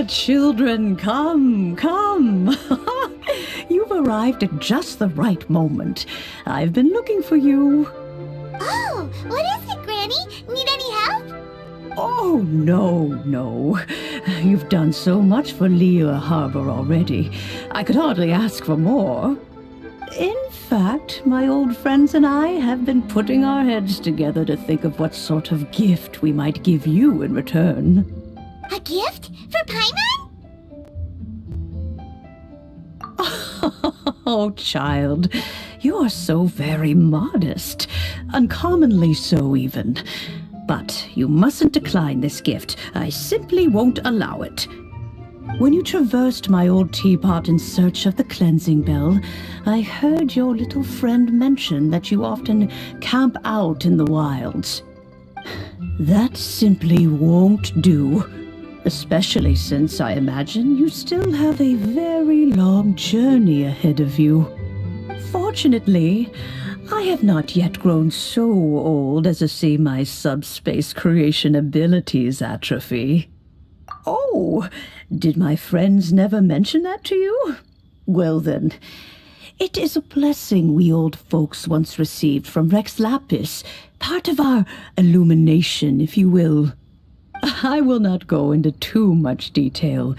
Children, come, come. You've arrived at just the right moment. I've been looking for you. Oh, what is it, Granny? Need any help? Oh, no. You've done so much for Lea Harbor already. I could hardly ask for more. In fact, my old friends and I have been putting our heads together to think of what sort of gift we might give you in return. A gift? For Paimon? Oh, child, you are so very modest. Uncommonly so, even. But you mustn't decline this gift. I simply won't allow it. When you traversed my old teapot in search of the cleansing bell, I heard your little friend mention that you often camp out in the wilds. That simply won't do, especially since I imagine you still have a very long journey ahead of you. Fortunately, I have not yet grown so old as to see my subspace creation abilities atrophy. Oh, did my friends never mention that to you? Well then, it is a blessing we old folks once received from Rex Lapis, part of our illumination, if you will. I will not go into too much detail,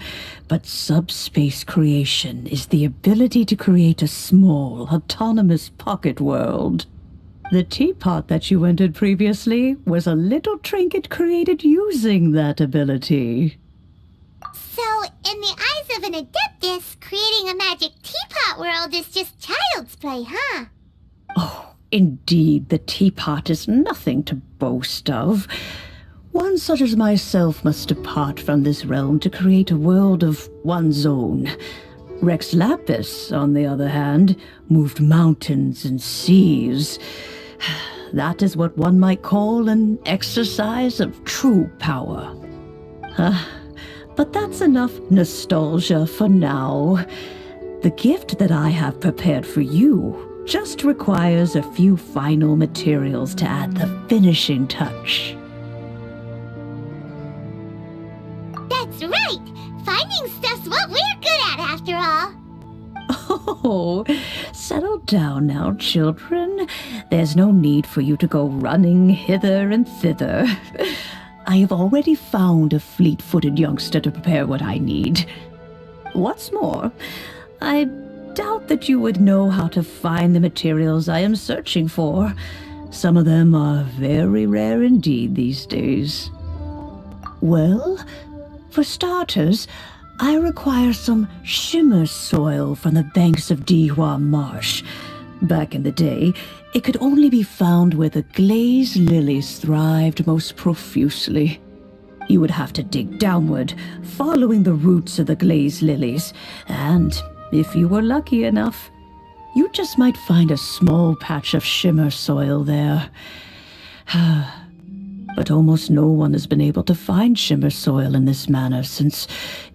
but subspace creation is the ability to create a small, autonomous pocket world. The teapot that you entered previously was a little trinket created using that ability. So, in the eyes of an Adeptus, creating a magic teapot world is just child's play, huh? Oh, indeed, the teapot is nothing to boast of. One such as myself must depart from this realm to create a world of one's own. Rex Lapis, on the other hand, moved mountains and seas. That is what one might call an exercise of true power. But that's enough nostalgia for now. The gift that I have prepared for you just requires a few final materials to add the finishing touch. That's right! Finding stuff's what we're good at, after all. Oh, settle down now, children. There's no need for you to go running hither and thither. I have already found a fleet-footed youngster to prepare what I need. What's more, I doubt that you would know how to find the materials I am searching for. Some of them are very rare indeed these days. Well, for starters, I require some shimmer soil from the banks of Dihua Marsh. Back in the day, it could only be found where the glazed lilies thrived most profusely. You would have to dig downward, following the roots of the glazed lilies, and if you were lucky enough, you just might find a small patch of shimmer soil there. But almost no one has been able to find shimmer soil in this manner since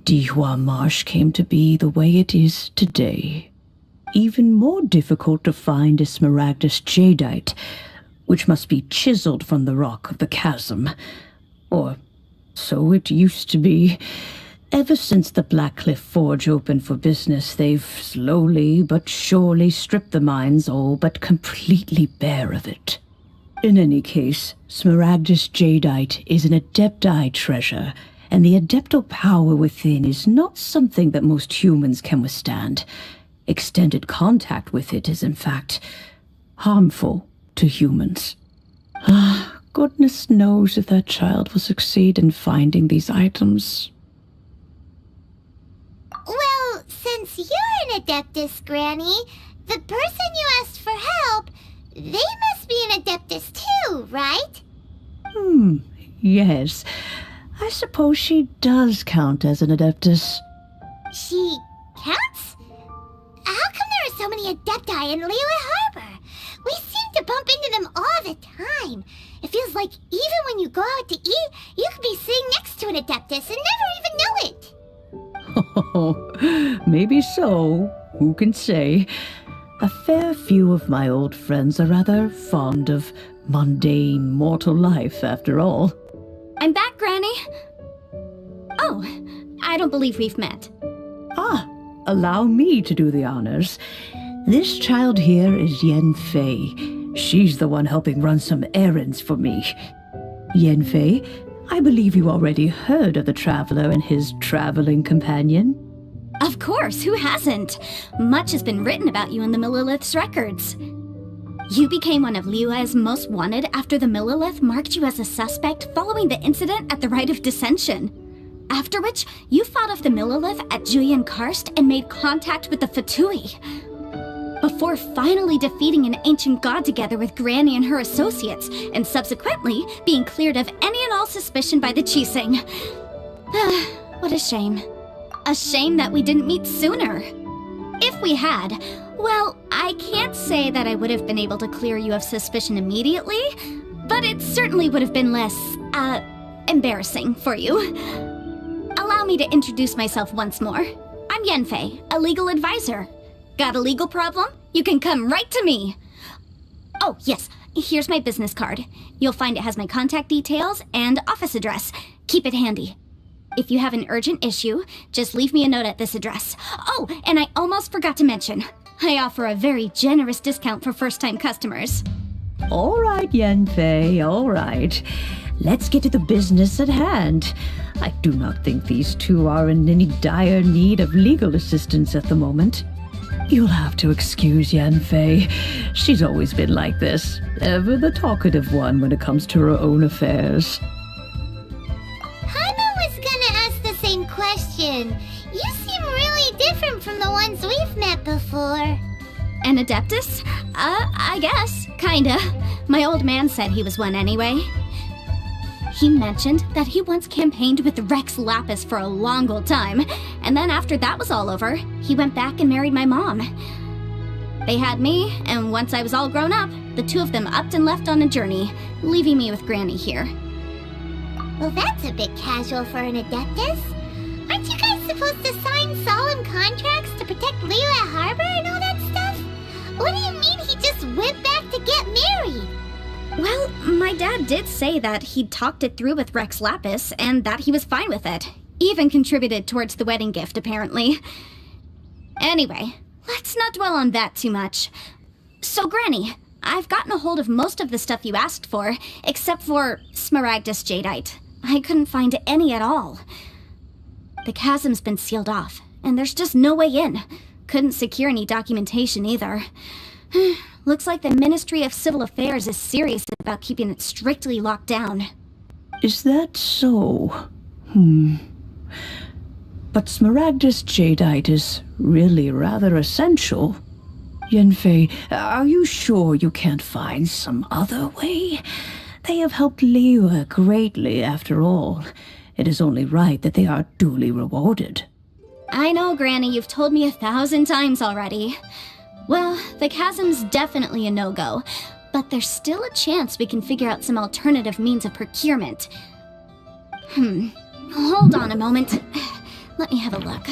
Dihua Marsh came to be the way it is today. Even more difficult to find is smaragdus jadeite, which must be chiseled from the rock of the chasm. Or so it used to be. Ever since the Blackcliff Forge opened for business, they've slowly but surely stripped the mines all but completely bare of it. In any case, smaragdus jadeite is an adepti treasure, and the adeptal power within is not something that most humans can withstand. Extended contact with it is, in fact, harmful to humans. Goodness knows if that child will succeed in finding these items. Well, since you're an Adeptus, Granny, the person you asked for help, they must be an Adeptus too, right? Yes. I suppose she does count as an Adeptus. She counts? How come there are so many Adepti in Liyue Harbor? We seem to bump into them all the time. It feels like even when you go out to eat, you could be sitting next to an Adeptus and never even know it. Oh, maybe so. Who can say? A fair few of my old friends are rather fond of mundane mortal life, after all. I'm back, Granny. Oh, I don't believe we've met. Ah, allow me to do the honors. This child here is Yanfei. She's the one helping run some errands for me. Yanfei, I believe you already heard of the traveler and his traveling companion. Of course, who hasn't? Much has been written about you in the Millilith's records. You became one of Liyue's most wanted after the Millilith marked you as a suspect following the incident at the Rite of Dissension. After which, you fought off the Millilith at Julian Karst and made contact with the Fatui. Before finally defeating an ancient god together with Granny and her associates, and subsequently being cleared of any and all suspicion by the Chiseng. What a shame. A shame that we didn't meet sooner. If we had, well, I can't say that I would have been able to clear you of suspicion immediately, but it certainly would have been less, embarrassing for you. Allow me to introduce myself once more. I'm Yanfei, a legal advisor. Got a legal problem? You can come right to me. Oh, yes, here's my business card. You'll find it has my contact details and office address. Keep it handy. If you have an urgent issue, just leave me a note at this address. Oh, and I almost forgot to mention, I offer a very generous discount for first-time customers. All right, Yanfei, all right. Let's get to the business at hand. I do not think these two are in any dire need of legal assistance at the moment. You'll have to excuse Yanfei. She's always been like this, ever the talkative one when it comes to her own affairs. Question. You seem really different from the ones we've met before. An Adeptus? I guess. Kinda. My old man said he was one anyway. He mentioned that he once campaigned with Rex Lapis for a long old time, and then after that was all over, he went back and married my mom. They had me, and once I was all grown up, the two of them upped and left on a journey, leaving me with Granny here. Well, that's a bit casual for an Adeptus. Aren't you guys supposed to sign solemn contracts to protect Liyue Harbor and all that stuff? What do you mean he just went back to get married? Well, my dad did say that he'd talked it through with Rex Lapis and that he was fine with it. Even contributed towards the wedding gift, apparently. Anyway, let's not dwell on that too much. So, Granny, I've gotten a hold of most of the stuff you asked for, except for Smaragdus Jadeite. I couldn't find any at all. The chasm's been sealed off, and there's just no way in. Couldn't secure any documentation either. Looks like the Ministry of Civil Affairs is serious about keeping it strictly locked down. Is that so? But Smaragdus Jadeite is really rather essential. Yanfei, are you sure you can't find some other way? They have helped Liyue greatly, after all. It is only right that they are duly rewarded. I know, Granny, you've told me 1,000 times already. Well, the chasm's definitely a no-go, but there's still a chance we can figure out some alternative means of procurement. Hold on a moment. Let me have a look.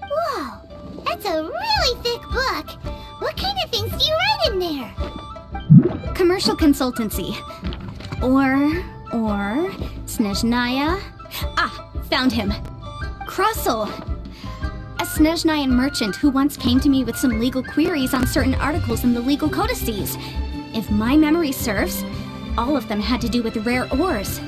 Whoa, that's a really thick book. What kind of things do you write in there? Commercial consultancy. Or Snezhnaya. Ah, found him. Krusel. A Snezhnayan merchant who once came to me with some legal queries on certain articles in the legal codices. If my memory serves, all of them had to do with rare ores.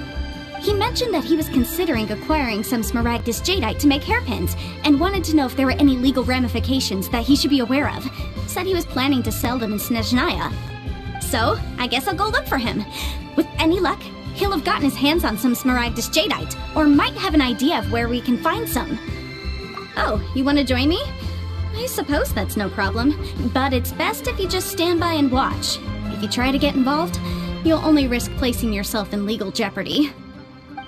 He mentioned that he was considering acquiring some Smaragdus Jadeite to make hairpins, and wanted to know if there were any legal ramifications that he should be aware of. Said he was planning to sell them in Snezhnaya. So, I guess I'll go look for him. With any luck, he'll have gotten his hands on some Smaragdus Jadeite, or might have an idea of where we can find some. Oh, you want to join me? I suppose that's no problem, but it's best if you just stand by and watch. If you try to get involved, you'll only risk placing yourself in legal jeopardy.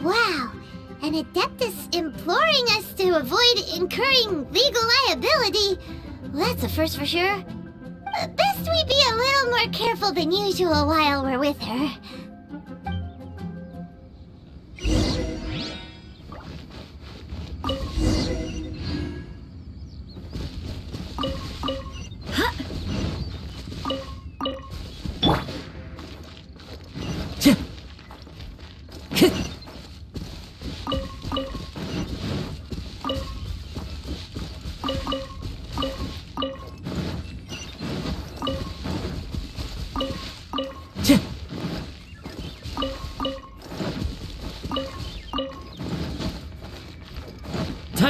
Wow, an Adeptus imploring us to avoid incurring legal liability. Well, that's a first for sure. Best we be a little more careful than usual while we're with her.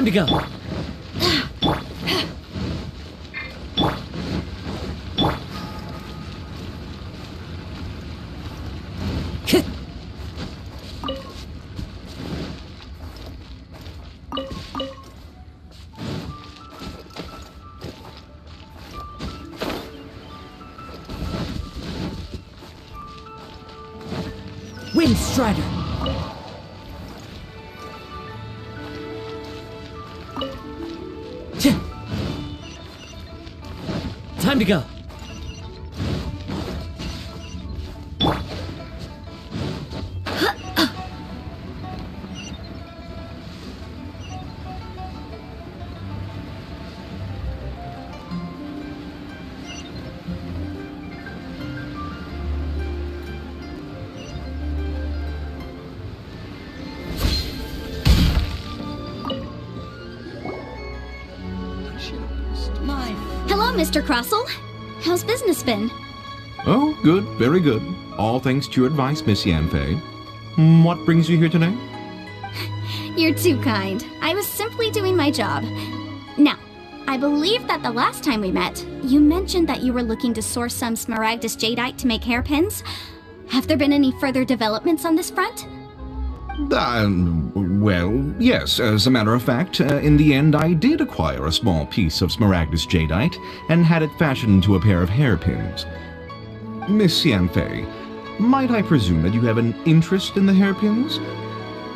Time to go. Wind Strider. Time to go. Hello, Mr. Crossell. How's business been? Oh, good, very good. All thanks to your advice, Miss Yanfei. What brings you here today? You're too kind. I was simply doing my job. Now, I believe that the last time we met, you mentioned that you were looking to source some smaragdus jadeite to make hairpins. Have there been any further developments on this front? Well, yes. As a matter of fact, in the end, I did acquire a small piece of smaragdus jadeite and had it fashioned into a pair of hairpins. Miss Yanfei, might I presume that you have an interest in the hairpins?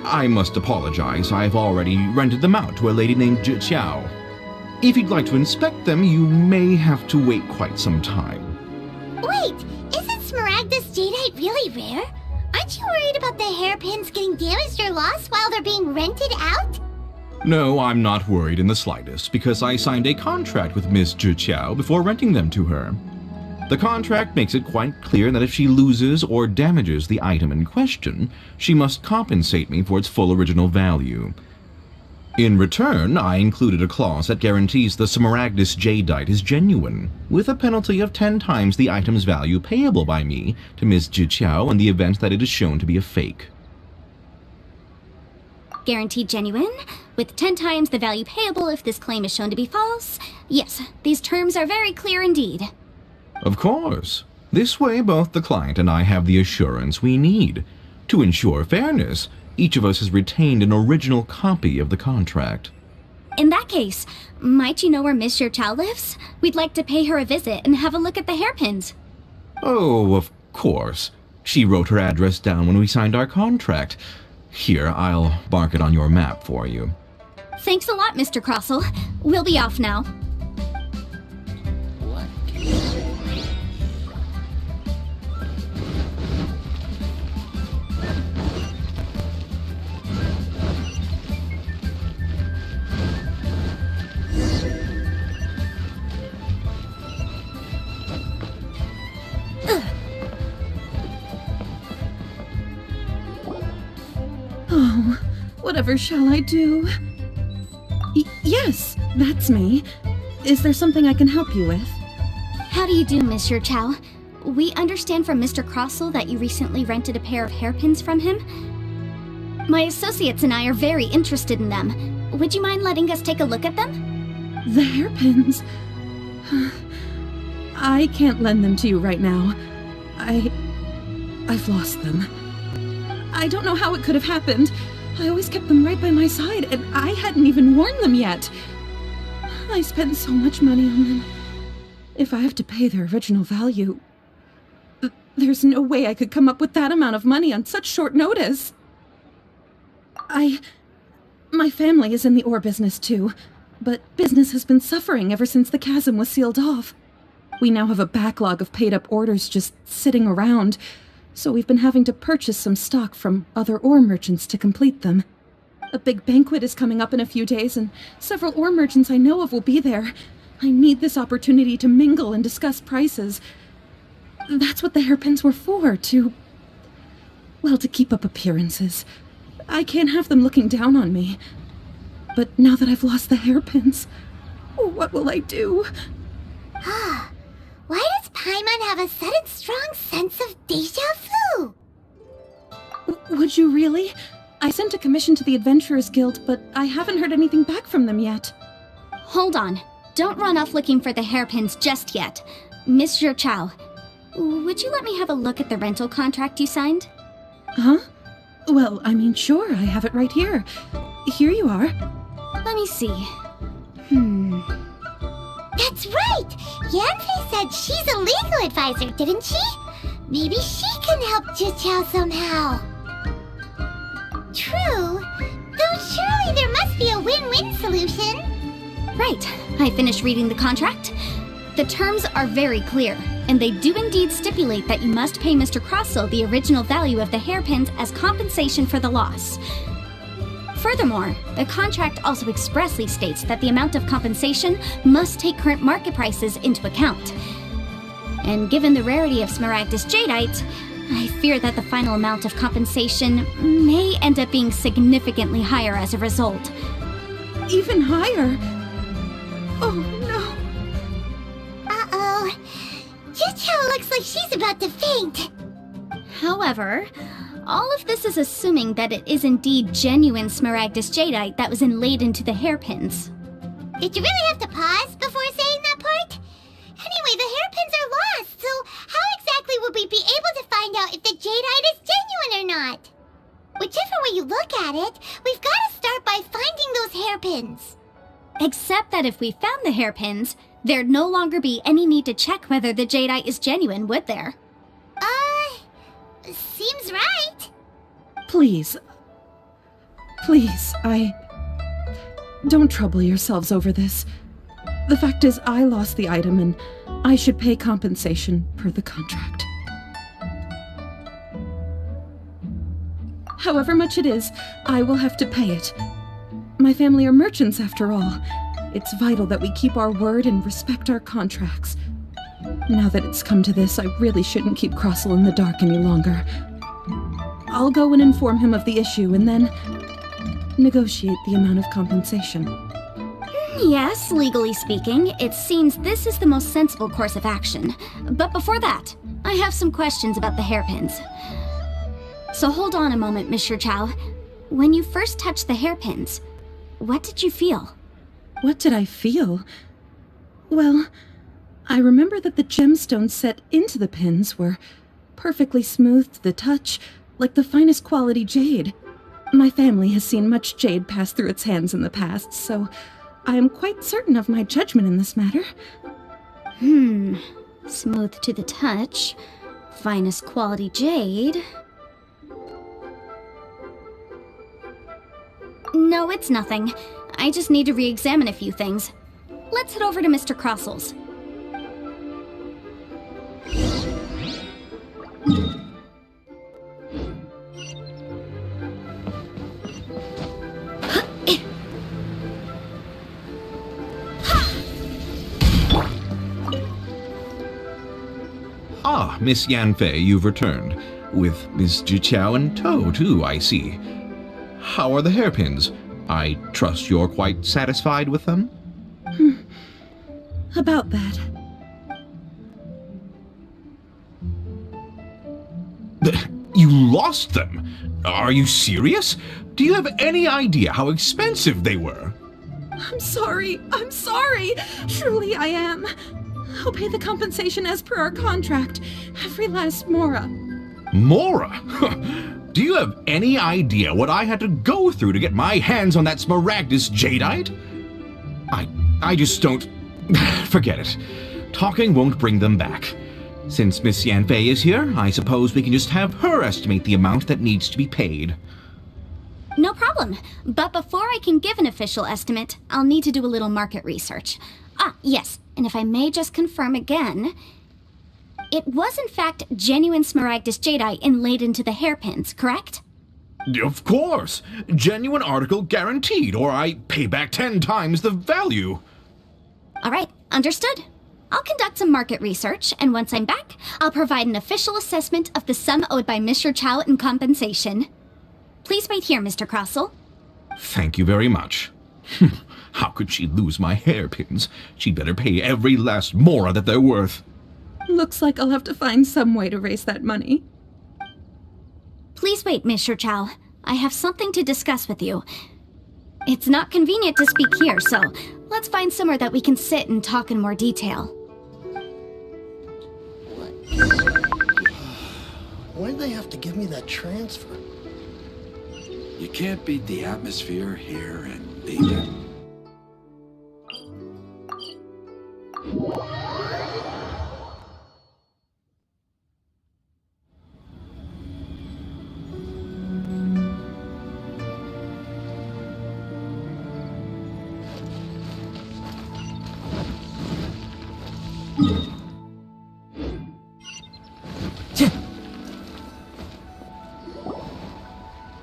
I must apologize. I've already rented them out to a lady named Zhiqiao. If you'd like to inspect them, you may have to wait quite some time. Wait, isn't smaragdus jadeite really rare? Aren't you worried about the hairpins getting damaged or lost while they're being rented out? No, I'm not worried in the slightest, because I signed a contract with Miss Zhiqiao before renting them to her. The contract makes it quite clear that if she loses or damages the item in question, she must compensate me for its full original value. In return, I included a clause that guarantees the smaragdus jadeite is genuine, with a penalty of 10 times the item's value payable by me to Miss Zhiqiao in the event that it is shown to be a fake. Guaranteed genuine, with 10 times the value payable if this claim is shown to be false? Yes, these terms are very clear indeed. Of course. This way, both the client and I have the assurance we need. To ensure fairness, each of us has retained an original copy of the contract. In that case, might you know where Miss Zhiqiao lives? We'd like to pay her a visit and have a look at the hairpins. Oh, of course. She wrote her address down when we signed our contract. Here, I'll mark it on your map for you. Thanks a lot, Mr. Crossell. We'll be off now. Oh, whatever shall I do? Yes, that's me. Is there something I can help you with? How do you do, Miss Zhiqiao? We understand from Mr. Crossell that you recently rented a pair of hairpins from him. My associates and I are very interested in them. Would you mind letting us take a look at them? The hairpins? I can't lend them to you right now. I've lost them. I don't know how it could have happened. I always kept them right by my side, and I hadn't even worn them yet. I spent so much money on them. If I have to pay their original value, there's no way I could come up with that amount of money on such short notice. My family is in the ore business too, but business has been suffering ever since the chasm was sealed off. We now have a backlog of paid-up orders just sitting around, so we've been having to purchase some stock from other ore merchants to complete them. A big banquet is coming up in a few days, and several ore merchants I know of will be there. I need this opportunity to mingle and discuss prices. That's what the hairpins were for, to keep up appearances. I can't have them looking down on me. But now that I've lost the hairpins, what will I do? Why does Paimon have a sudden strong sense of deja vu? Would you really? I sent a commission to the Adventurers Guild, but I haven't heard anything back from them yet. Hold on. Don't run off looking for the hairpins just yet. Mr. Chow, would you let me have a look at the rental contract you signed? Huh? Well, I mean, sure, I have it right here. Here you are. Let me see. That's right! Yanfei said she's a legal advisor, didn't she? Maybe she can help Jiqiao somehow. True. Though surely there must be a win-win solution. Right. I finished reading the contract. The terms are very clear, and they do indeed stipulate that you must pay Mr. Crossell the original value of the hairpins as compensation for the loss. Furthermore, the contract also expressly states that the amount of compensation must take current market prices into account. And given the rarity of Smaragdus Jadeite, I fear that the final amount of compensation may end up being significantly higher as a result. Even higher? Oh, no. Uh-oh. Jiqiao looks like she's about to faint. However, all of this is assuming that it is indeed genuine Smaragdus Jadeite that was inlaid into the hairpins. Did you really have to pause before saying that part? Anyway, the hairpins are lost, so how exactly would we be able to find out if the jadeite is genuine or not? Whichever way you look at it, we've got to start by finding those hairpins. Except that if we found the hairpins, there'd no longer be any need to check whether the jadeite is genuine, would there? Seems right. Please. Please, Don't trouble yourselves over this. The fact is, I lost the item and I should pay compensation per the contract. However much it is, I will have to pay it. My family are merchants after all. It's vital that we keep our word and respect our contracts. Now that it's come to this, I really shouldn't keep Crossell in the dark any longer. I'll go and inform him of the issue and then negotiate the amount of compensation. Yes, legally speaking, it seems this is the most sensible course of action. But before that, I have some questions about the hairpins. So hold on a moment, Mr. Chow. When you first touched the hairpins, what did you feel? What did I feel? Well, I remember that the gemstones set into the pins were perfectly smooth to the touch, like the finest quality jade. My family has seen much jade pass through its hands in the past, so I am quite certain of my judgment in this matter. Smooth to the touch, finest quality jade. No, it's nothing. I just need to re-examine a few things. Let's head over to Mr. Crossell's. Ah, Miss Yanfei, you've returned. With Miss Jiqiao in tow, too, I see. How are the hairpins? I trust you're quite satisfied with them? About that. You lost them? Are you serious? Do you have any idea how expensive they were? I'm sorry. Truly I am. I'll pay the compensation as per our contract. Every last mora. Mora? Do you have any idea what I had to go through to get my hands on that Smaragdus Jadeite? I just don't... Forget it. Talking won't bring them back. Since Miss Yanfei is here, I suppose we can just have her estimate the amount that needs to be paid. No problem. But before I can give an official estimate, I'll need to do a little market research. Ah, yes, and if I may just confirm again, it was in fact genuine Smaragdus Jadeite inlaid into the hairpins, correct? Of course! Genuine article guaranteed, or I pay back 10 times the value. All right, understood. I'll conduct some market research, and once I'm back, I'll provide an official assessment of the sum owed by Mr. Chow in compensation. Please wait here, Mr. Crossell. Thank you very much. How could she lose my hairpins? She'd better pay every last mora that they're worth. Looks like I'll have to find some way to raise that money. Please wait, Mr. Chow. I have something to discuss with you. It's not convenient to speak here, so let's find somewhere that we can sit and talk in more detail. Why'd they have to give me that transfer? You can't beat the atmosphere here in Beacon.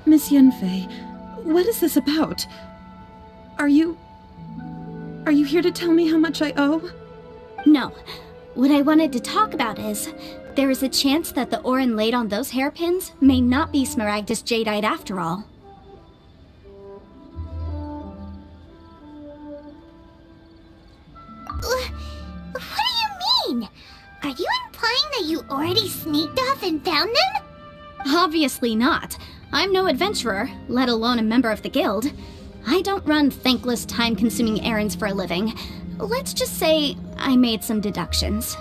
Miss Yanfei, what is this about? Are you here to tell me how much I owe? No. What I wanted to talk about is, there is a chance that the Orin laid on those hairpins may not be Smaragdus Jadeite after all. What do you mean? Are you implying that you already sneaked off and found them? Obviously not. I'm no adventurer, let alone a member of the guild. I don't run thankless, time-consuming errands for a living. Let's just say I made some deductions.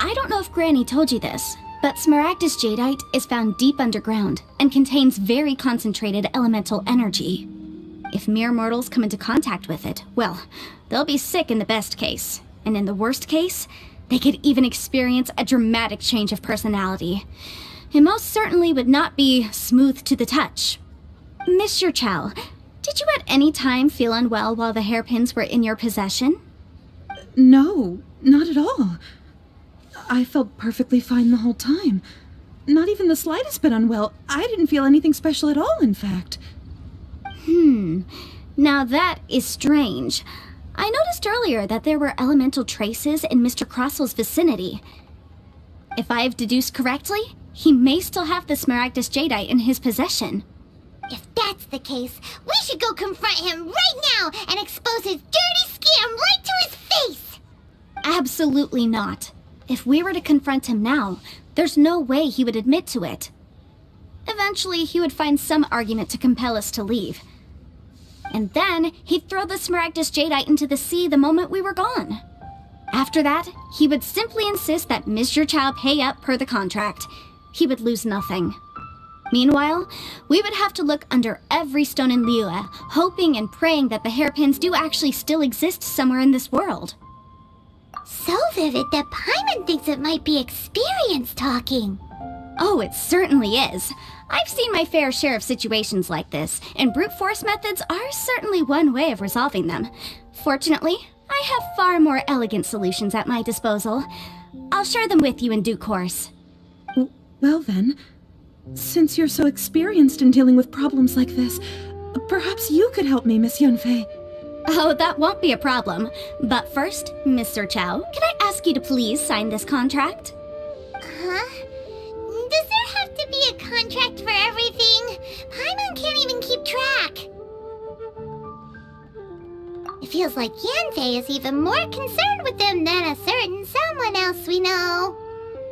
I don't know if Granny told you this, but Smaragdus Jadeite is found deep underground and contains very concentrated elemental energy. If mere mortals come into contact with it, well, they'll be sick in the best case. And in the worst case, they could even experience a dramatic change of personality. It most certainly would not be smooth to the touch. Monsieur Chow, did you at any time feel unwell while the hairpins were in your possession? No, not at all. I felt perfectly fine the whole time. Not even the slightest bit unwell. I didn't feel anything special at all, in fact. Now that is strange. I noticed earlier that there were elemental traces in Mr. Crossel's vicinity. If I have deduced correctly, he may still have the Smaragdus Jadeite in his possession. If that's the case, we should go confront him right now and expose his dirty scam right to his face! Absolutely not. If we were to confront him now, there's no way he would admit to it. Eventually, he would find some argument to compel us to leave. And then, he'd throw the Smaragdus Jadeite into the sea the moment we were gone. After that, he would simply insist that Mr. Chow pay up per the contract. He would lose nothing. Meanwhile, we would have to look under every stone in Liyue, hoping and praying that the hairpins do actually still exist somewhere in this world. So vivid that Paimon thinks it might be experience talking. Oh, it certainly is. I've seen my fair share of situations like this, and brute force methods are certainly one way of resolving them. Fortunately, I have far more elegant solutions at my disposal. I'll share them with you in due course. Well then, since you're so experienced in dealing with problems like this, perhaps you could help me, Miss Yanfei. Oh, that won't be a problem. But first, Mr. Chow, can I ask you to please sign this contract? Huh? Does there have to be a contract for everything? Paimon can't even keep track. It feels like Yanfei is even more concerned with them than a certain someone else we know.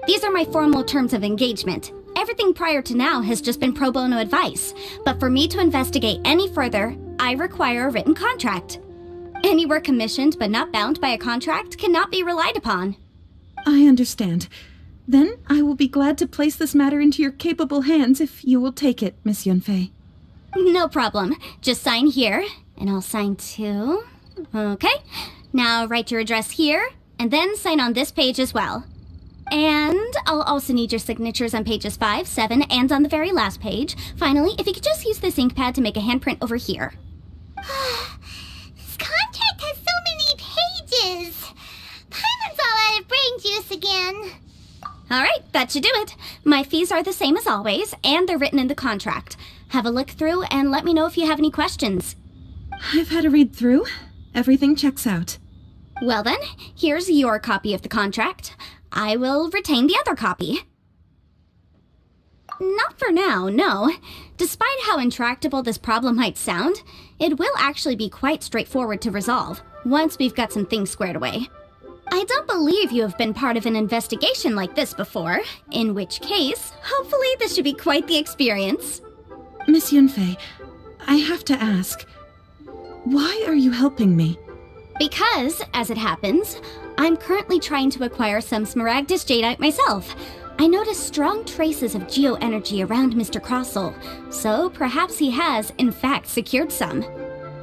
These are my formal terms of engagement. Everything prior to now has just been pro bono advice. But for me to investigate any further, I require a written contract. Any work commissioned but not bound by a contract cannot be relied upon. I understand. Then I will be glad to place this matter into your capable hands if you will take it, Miss Yanfei. No problem. Just sign here, and I'll sign too. Okay. Now write your address here, and then sign on this page as well. And I'll also need your signatures on pages 5, 7, and on the very last page. Finally, if you could just use this ink pad to make a handprint over here. This contract has so many pages. Paimon's all out of brain juice again. Alright, that should do it. My fees are the same as always, and they're written in the contract. Have a look through and let me know if you have any questions. I've had a read through. Everything checks out. Well then, here's your copy of the contract. I will retain the other copy. Not for now, no. Despite how intractable this problem might sound, it will actually be quite straightforward to resolve, once we've got some things squared away. I don't believe you have been part of an investigation like this before, in which case, hopefully this should be quite the experience. Miss Yanfei, I have to ask, why are you helping me? Because, as it happens, I'm currently trying to acquire some Smaragdus Jadeite myself. I noticed strong traces of geoenergy around Mr. Crossel, so perhaps he has, in fact, secured some.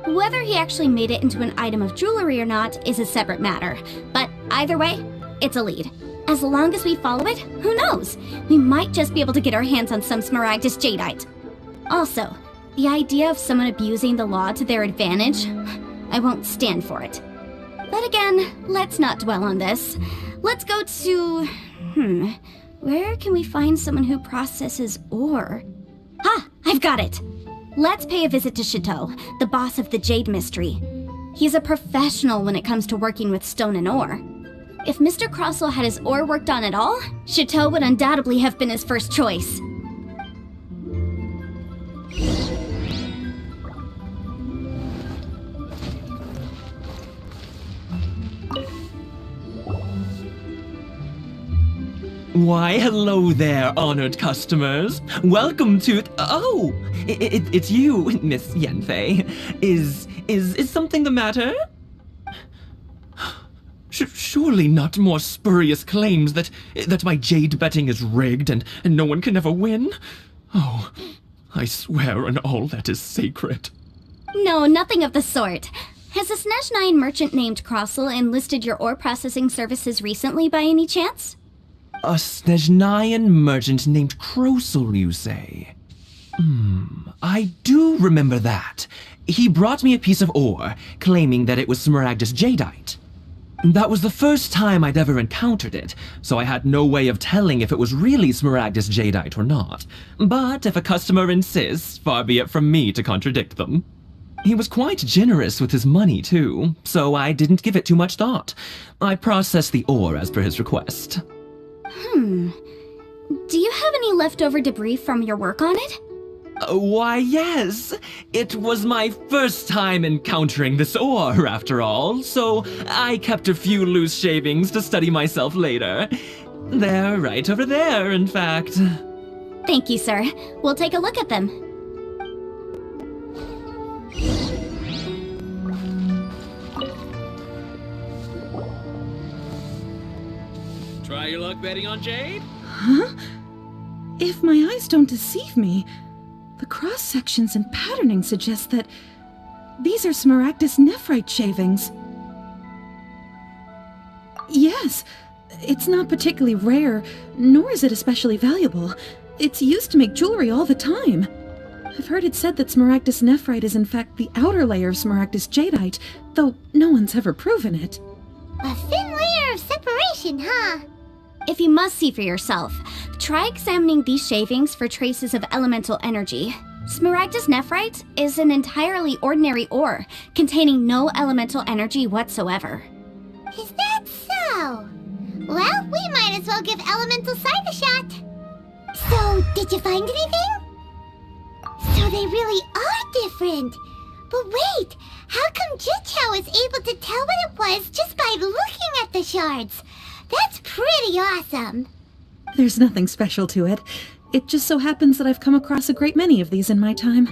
Whether he actually made it into an item of jewelry or not is a separate matter, but either way, it's a lead. As long as we follow it, who knows? We might just be able to get our hands on some Smaragdus Jadeite. Also, the idea of someone abusing the law to their advantage, I won't stand for it. But again, let's not dwell on this. Let's go to... where can we find someone who processes ore? I've got it! Let's pay a visit to Chateau, the boss of the Jade Mystery. He's a professional when it comes to working with stone and ore. If Mr. Crossel had his ore worked on at all, Chateau would undoubtedly have been his first choice. Why, hello there, honored customers. Welcome to... Oh, it's you, Miss Yanfei. Is something the matter? Surely not more spurious claims that my jade betting is rigged and no one can ever win? Oh, I swear on all that is sacred. No, nothing of the sort. Has a Snezhnine merchant named Crossel enlisted your ore processing services recently by any chance? A Snezhnine merchant named Crossel, you say? I do remember that. He brought me a piece of ore, claiming that it was Smaragdus Jadeite. That was the first time I'd ever encountered it, so I had no way of telling if it was really Smaragdus Jadeite or not. But if a customer insists, far be it from me to contradict them. He was quite generous with his money, too, so I didn't give it too much thought. I processed the ore as per his request. Do you have any leftover debris from your work on it? Why, yes. It was my first time encountering this ore, after all, so I kept a few loose shavings to study myself later. They're right over there, in fact. Thank you, sir. We'll take a look at them. Try your luck betting on jade? Huh? If my eyes don't deceive me, the cross-sections and patterning suggest that these are Smaragdus nephrite shavings. Yes, it's not particularly rare, nor is it especially valuable. It's used to make jewelry all the time. I've heard it said that Smaragdus nephrite is in fact the outer layer of Smaragdus jadeite, though no one's ever proven it. A thin layer of separation, huh? If you must see for yourself, try examining these shavings for traces of elemental energy. Smaragdus nephrite is an entirely ordinary ore, containing no elemental energy whatsoever. Is that so? Well, we might as well give elemental side a shot. So, did you find anything? So they really are different. But wait, how come Jichao is able to tell what it was just by looking at the shards? That's pretty awesome. There's nothing special to it. It just so happens that I've come across a great many of these in my time.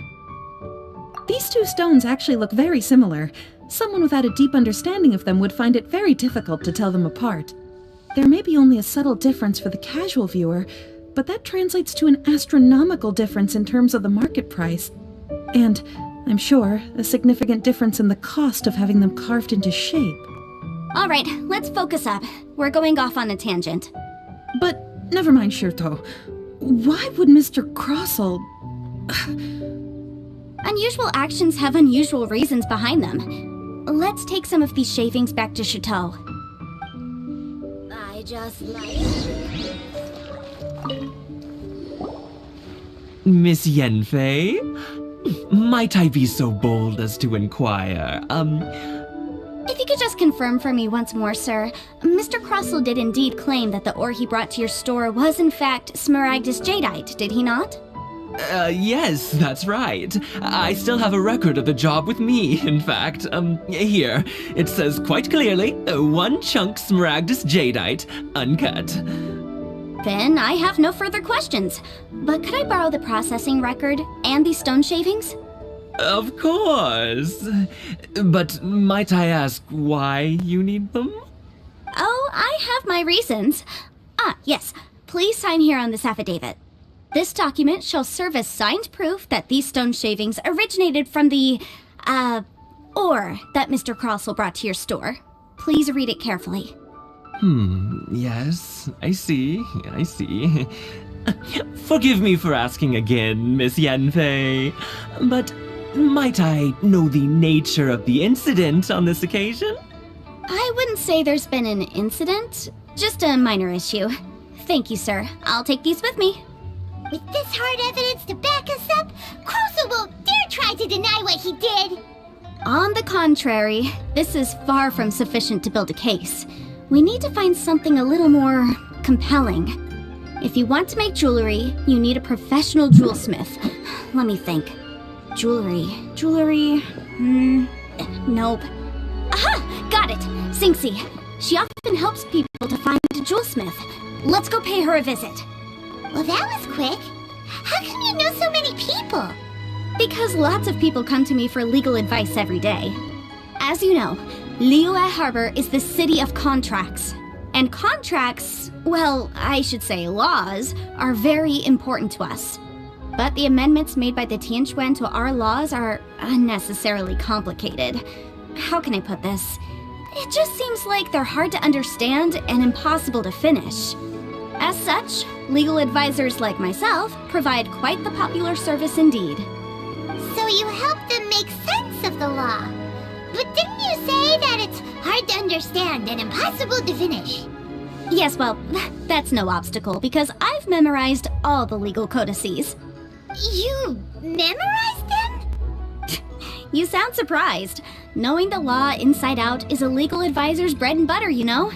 These two stones actually look very similar. Someone without a deep understanding of them would find it very difficult to tell them apart. There may be only a subtle difference for the casual viewer, but that translates to an astronomical difference in terms of the market price. And, I'm sure, a significant difference in the cost of having them carved into shape. All right, let's focus up. We're going off on a tangent. But never mind, Shirto. Why would Mr. Crossel... Unusual actions have unusual reasons behind them. Let's take some of these shavings back to Chateau. I just like... Miss Yanfei? Might I be so bold as to inquire, If you could just confirm for me once more, sir. Mr. Crossel did indeed claim that the ore he brought to your store was in fact Smaragdus Jadeite, did he not? Yes, that's right. I still have a record of the job with me, in fact. Here. It says quite clearly, 1 chunk Smaragdus Jadeite, uncut. Then I have no further questions. But could I borrow the processing record and the stone shavings? Of course. But might I ask why you need them? Oh, I have my reasons. Yes. Please sign here on this affidavit. This document shall serve as signed proof that these stone shavings originated from the, ore that Mr. Crossell brought to your store. Please read it carefully. Yes, I see. Forgive me for asking again, Miss Yanfei, but might I know the nature of the incident on this occasion? I wouldn't say there's been an incident, just a minor issue. Thank you, sir. I'll take these with me. With this hard evidence to back us up, Crossell won't dare try to deny what he did. On the contrary, this is far from sufficient to build a case. We need to find something a little more compelling. If you want to make jewelry, you need a professional jewelsmith. Let me think. Jewelry, nope. Aha! Got it! Sinxie. She often helps people to find a jewelsmith. Let's go pay her a visit. Well, that was quick. How come you know so many people? Because lots of people come to me for legal advice every day. As you know, Liyue Harbor is the city of contracts. And contracts, well, I should say laws, are very important to us. But the amendments made by the Tianquan to our laws are unnecessarily complicated. How can I put this? It just seems like they're hard to understand and impossible to finish. As such, legal advisors like myself provide quite the popular service indeed. So you help them make sense of the law. But didn't you say that it's hard to understand and impossible to finish? Yes, well, that's no obstacle because I've memorized all the legal codices. You memorized them? You sound surprised. Knowing the law inside out is a legal advisor's bread and butter, you know?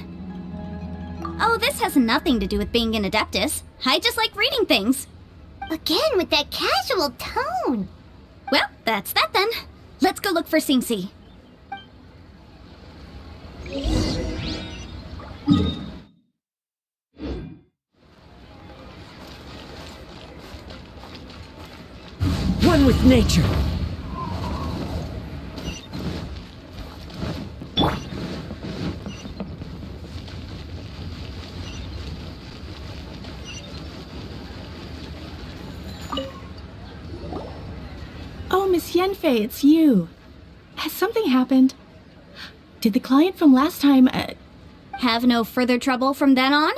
Oh, this has nothing to do with being an adeptus. I just like reading things. Again, with that casual tone. Well, that's that then. Let's go look for Sinxie. One with nature. Oh, Miss Yanfei, it's you. Has something happened? Did the client from last time, Have no further trouble from then on?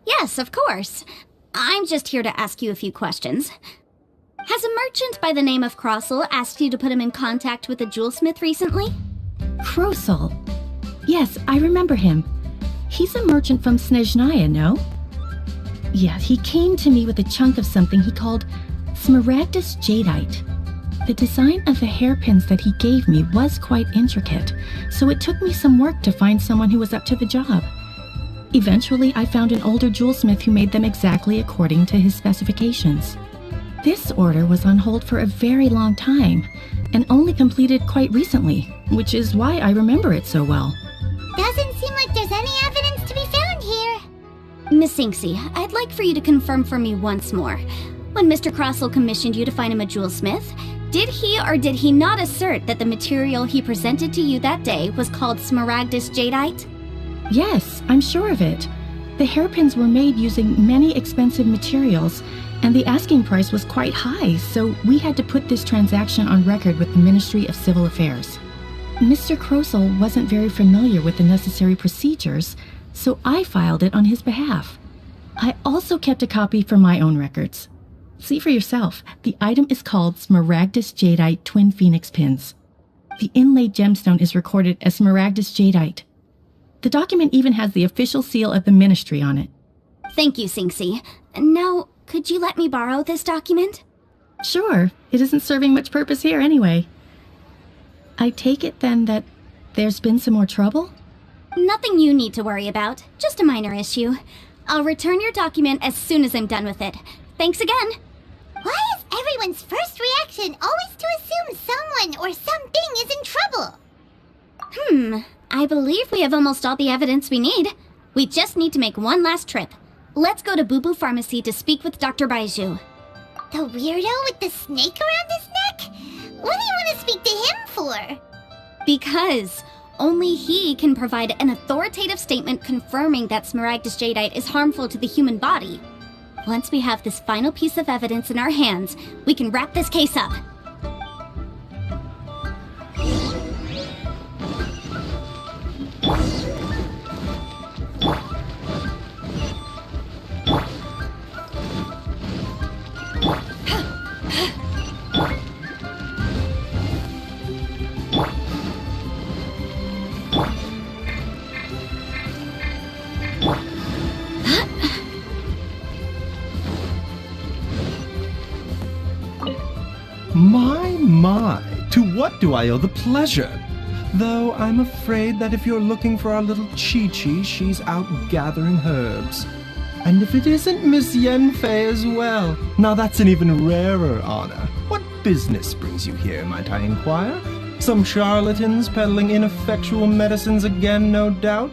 Yes, of course. I'm just here to ask you a few questions. Has a merchant by the name of Crossell asked you to put him in contact with a jewelsmith recently? Crossell? Yes, I remember him. He's a merchant from Snezhnaya, no? Yeah, he came to me with a chunk of something he called Smaragdus Jadeite. The design of the hairpins that he gave me was quite intricate, so it took me some work to find someone who was up to the job. Eventually, I found an older jewelsmith who made them exactly according to his specifications. This order was on hold for a very long time, and only completed quite recently, which is why I remember it so well. Doesn't seem like there's any evidence to be found here. Miss Sinxie, I'd like for you to confirm for me once more. When Mr. Crossell commissioned you to find him a jewelsmith, did he or did he not assert that the material he presented to you that day was called Smaragdus Jadeite? Yes, I'm sure of it. The hairpins were made using many expensive materials, and the asking price was quite high, so we had to put this transaction on record with the Ministry of Civil Affairs. Mr. Crossell wasn't very familiar with the necessary procedures, so I filed it on his behalf. I also kept a copy for my own records. See for yourself, the item is called Smaragdus Jadeite Twin Phoenix Pins. The inlaid gemstone is recorded as Smaragdus Jadeite. The document even has the official seal of the ministry on it. Thank you, Sinxie. Now, could you let me borrow this document? Sure, it isn't serving much purpose here anyway. I take it then that there's been some more trouble? Nothing you need to worry about, just a minor issue. I'll return your document as soon as I'm done with it. Thanks again. Why is everyone's first reaction always to assume someone or something is in trouble? I believe we have almost all the evidence we need. We just need to make one last trip. Let's go to Boo Pharmacy to speak with Dr. Baiju. The weirdo with the snake around his neck? What do you want to speak to him for? Because only he can provide an authoritative statement confirming that Smaragdus Jadeite is harmful to the human body. Once we have this final piece of evidence in our hands, we can wrap this case up. My, to what do I owe the pleasure? Though I'm afraid that if you're looking for our little Chi-Chi, she's out gathering herbs. And if it isn't Miss Yanfei as well, now that's an even rarer honor. What business brings you here, might I inquire? Some charlatans peddling ineffectual medicines again, no doubt?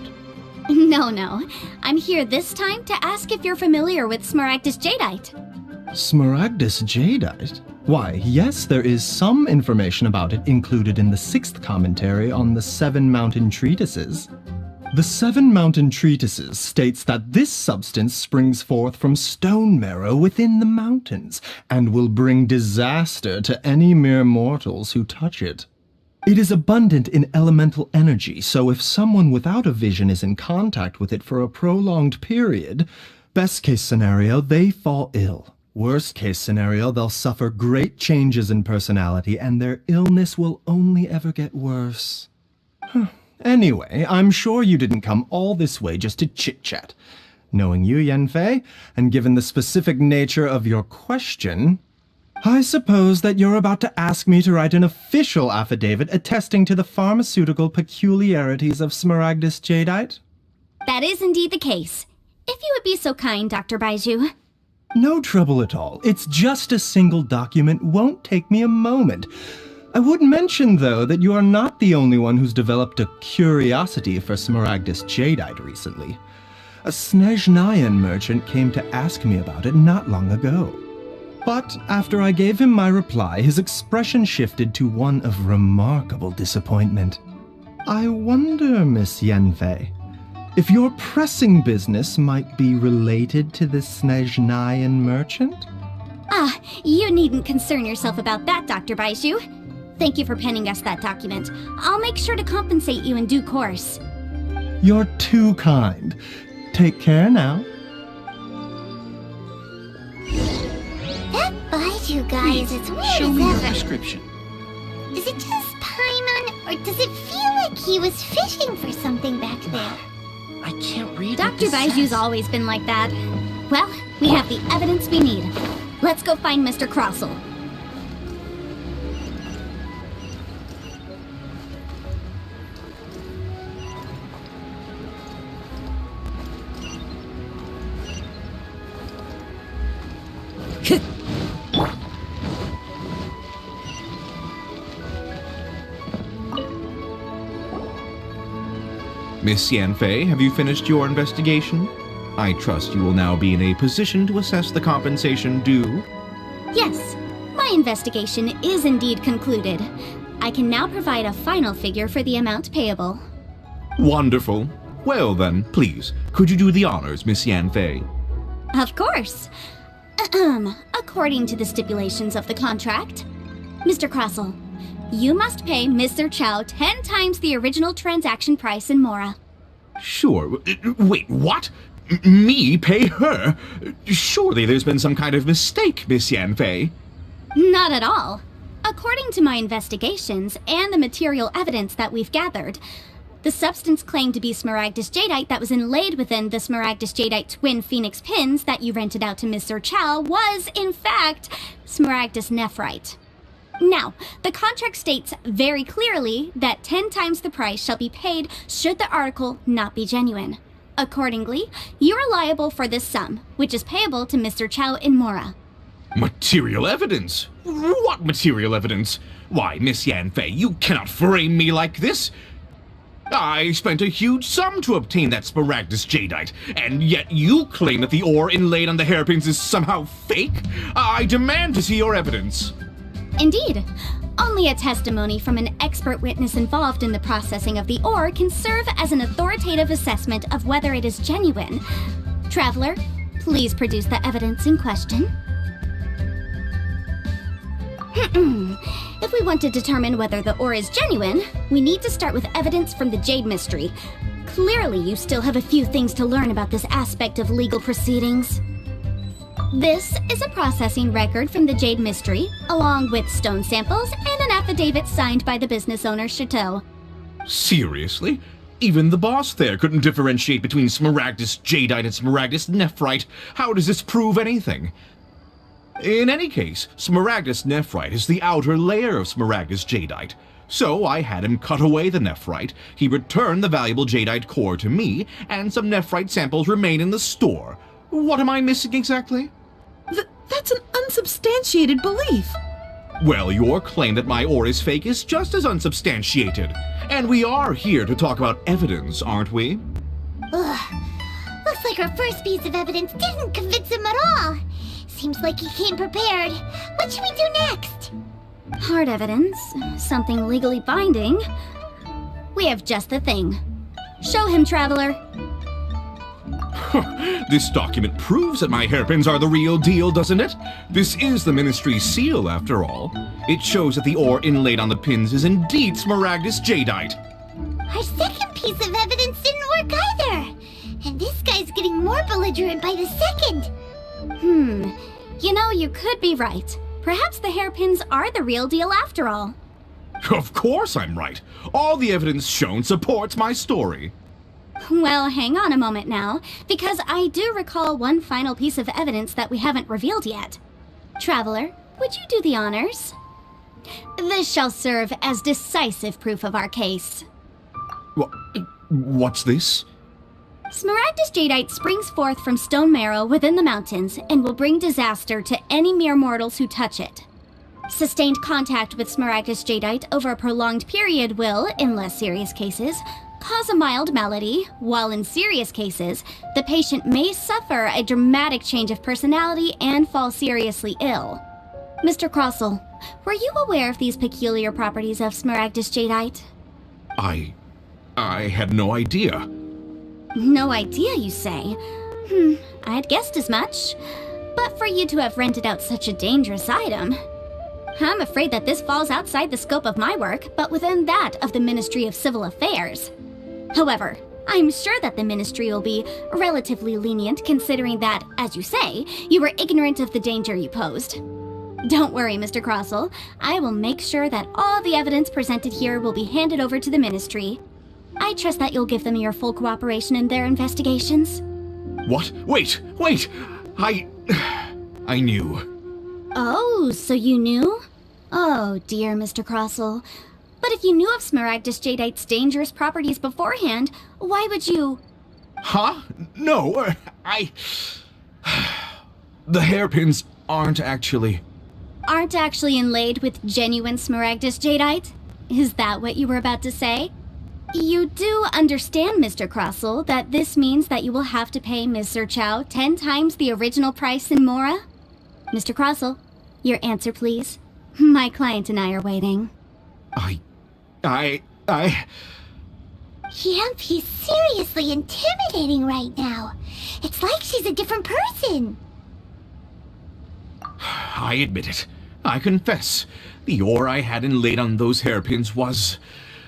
No. I'm here this time to ask if you're familiar with Smaragdus Jadeite. Smaragdus Jadeite? Why, yes, there is some information about it included in the 6th commentary on the 7 Mountain Treatises. The 7 Mountain Treatises states that this substance springs forth from stone marrow within the mountains, and will bring disaster to any mere mortals who touch it. It is abundant in elemental energy, so if someone without a vision is in contact with it for a prolonged period, best case scenario, they fall ill. Worst case scenario, they'll suffer great changes in personality, and their illness will only ever get worse. Anyway, I'm sure you didn't come all this way just to chit-chat. Knowing you, Yanfei, and given the specific nature of your question, I suppose that you're about to ask me to write an official affidavit attesting to the pharmaceutical peculiarities of Smaragdus Jadeite? That is indeed the case. If you would be so kind, Dr. Baiju. No trouble at all. It's just a single document. Won't take me a moment. I would mention, though, that you are not the only one who's developed a curiosity for Smaragdus Jadeite recently. A Snezhnayan merchant came to ask me about it not long ago. But after I gave him my reply, his expression shifted to one of remarkable disappointment. I wonder, Miss Yanfei, if your pressing business might be related to the Snezhnayan merchant? You needn't concern yourself about that, Dr. Baiju. Thank you for penning us that document. I'll make sure to compensate you in due course. You're too kind. Take care now. That Baiju guy is as weird Show me your as ever. prescription. Is it just Paimon, or does it feel like he was fishing for something back there? I can't read Dr. what this Baiju's says. always been like that. Well, we have the evidence we need. Let's go find Mr. Crossell. Miss Yanfei, have you finished your investigation? I trust you will now be in a position to assess the compensation due. Yes, my investigation is indeed concluded. I can now provide a final figure for the amount payable. Wonderful. Well then, please, could you do the honors, Miss Yanfei? Of course. According to the stipulations of the contract, Mr. Crossell, you must pay Mr. Chow 10 times the original transaction price in Mora. Sure. Wait, what? Me pay her? Surely there's been some kind of mistake, Miss Yanfei. Not at all. According to my investigations and the material evidence that we've gathered, the substance claimed to be Smaragdus Jadeite that was inlaid within the Smaragdus Jadeite twin phoenix pins that you rented out to Mr. Chow was, in fact, Smaragdus Nephrite. Now, the contract states very clearly that 10 times the price shall be paid should the article not be genuine. Accordingly, you are liable for this sum, which is payable to Mr. Chow in Mora. Material evidence? What material evidence? Why, Miss Yanfei, you cannot frame me like this. I spent a huge sum to obtain that Smaragdus jadeite, and yet you claim that the ore inlaid on the hairpins is somehow fake? I demand to see your evidence. Indeed. Only a testimony from an expert witness involved in the processing of the ore can serve as an authoritative assessment of whether it is genuine. Traveler, please produce the evidence in question. If we want to determine whether the ore is genuine, we need to start with evidence from the Jade Mystery. Clearly, you still have a few things to learn about this aspect of legal proceedings. This is a processing record from the Jade Mystery, along with stone samples and an affidavit signed by the business owner, Chateau. Seriously? Even the boss there couldn't differentiate between Smaragdus jadeite and Smaragdus nephrite. How does this prove anything? In any case, Smaragdus nephrite is the outer layer of Smaragdus jadeite. So I had him cut away the nephrite, he returned the valuable jadeite core to me, and some nephrite samples remain in the store. What am I missing exactly? That's an unsubstantiated belief. Well, your claim that my ore is fake is just as unsubstantiated. And we are here to talk about evidence, aren't we? Ugh. Looks like our first piece of evidence didn't convince him at all. Seems like he came prepared. What should we do next? Hard evidence, something legally binding. We have just the thing. Show him, Traveler. This document proves that my hairpins are the real deal, doesn't it? This is the Ministry's seal, after all. It shows that the ore inlaid on the pins is indeed Smaragdus jadeite. Our second piece of evidence didn't work either. And this guy's getting more belligerent by the second. You know, you could be right. Perhaps the hairpins are the real deal after all. Of course I'm right. All the evidence shown supports my story. Well, hang on a moment now, because I do recall one final piece of evidence that we haven't revealed yet. Traveler, would you do the honors? This shall serve as decisive proof of our case. What's this? Smaragdus jadeite springs forth from stone marrow within the mountains and will bring disaster to any mere mortals who touch it. Sustained contact with Smaragdus jadeite over a prolonged period will, in less serious cases, cause a mild malady, while in serious cases, the patient may suffer a dramatic change of personality and fall seriously ill. Mr. Crossell, were you aware of these peculiar properties of Smaragdus jadeite? I had no idea. No idea, you say? I had guessed as much. But for you to have rented out such a dangerous item... I'm afraid that this falls outside the scope of my work, but within that of the Ministry of Civil Affairs. However, I'm sure that the Ministry will be relatively lenient considering that, as you say, you were ignorant of the danger you posed. Don't worry, Mr. Crossell. I will make sure that all the evidence presented here will be handed over to the Ministry. I trust that you'll give them your full cooperation in their investigations. What? Wait! I knew. Oh, so you knew? Oh, dear Mr. Crossell. But if you knew of Smaragdus jadeite's dangerous properties beforehand, why would you... Huh? No, The hairpins aren't actually inlaid with genuine Smaragdus jadeite? Is that what you were about to say? You do understand, Mr. Crossell, that this means that you will have to pay Ms. Zerchow 10 times the original price in Mora? Mr. Crossell, your answer, please. My client and I are waiting. Yanfei's seriously intimidating right now. It's like she's a different person. I admit it. I confess. The ore I had inlaid on those hairpins was